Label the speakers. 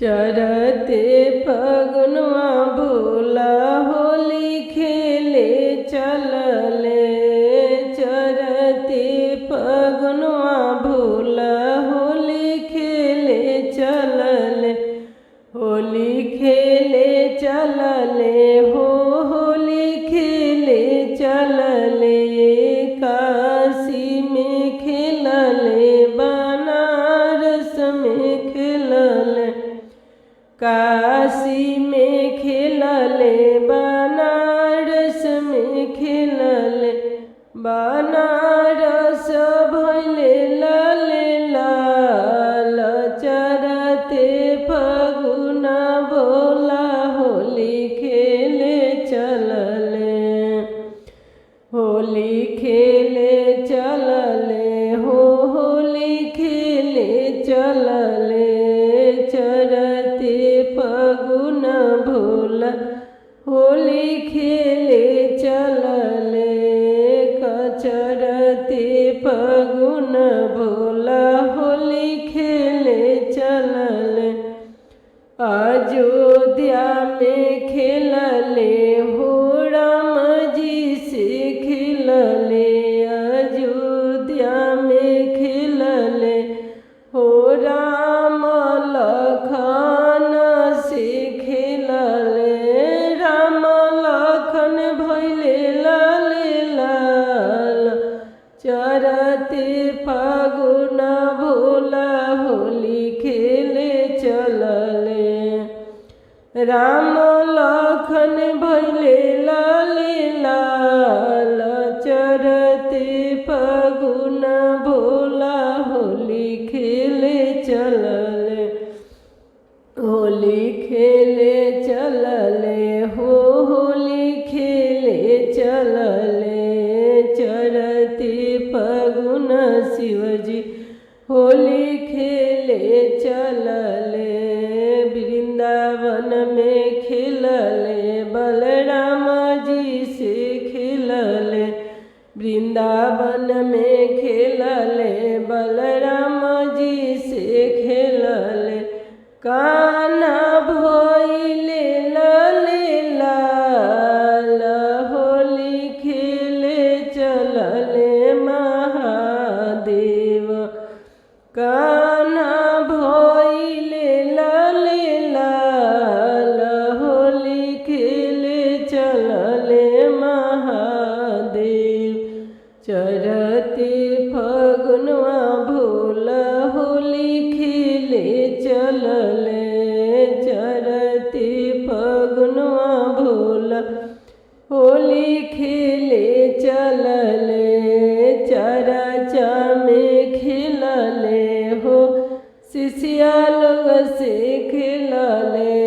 Speaker 1: चढ़ते फगुनवा भोला होली खेले चलले। चढ़ते फगुनवा भोला होली खेले चलले। होली खेले चलले हो होली खेले चलले। काशी में खेलले बनारस में खेलले। काशी में खेलले बनारस में खेलले। बनारस भइले लाले लाल। चढ़ते फगुन भोला होली खेले चलले। होली खेले चलले हो होली खेले चलले। चढ़ते फगुन भोला होली खेले चलले। चढ़ते फगुन भोला होली खेले चलले। अयोध्या में खेलले हो राम जी से खेलले। अयोध्या में खेलले हो राम लखन से खेलले। राम लखन भइले लाले लाल। चढ़ते फागुन भोला होली खेले चलले। राम लखन भइले लाले लाल। चढ़ते फागुन भोला होली खेले चलले। होली खेले चलले हो होली खेले चलले। चढ़ते फगुन शिवजी होली खेले चलले। वृंदावन में खेलले बलराम जी से खेलले। वृंदावन में खेलले बलराम जी से खेलले। कान्हा भइले लाले लाल। होली खेले चलले महादेव। कान्हा भइले लाले लाल। होली खेले चलले महादेव। चढ़ते फगुनवा भोला होली खेले चलले। चढ़ते फगुनवा भोला होली खेले चलले। चरचा में खेलले हो शिष्या लोग से खेलले।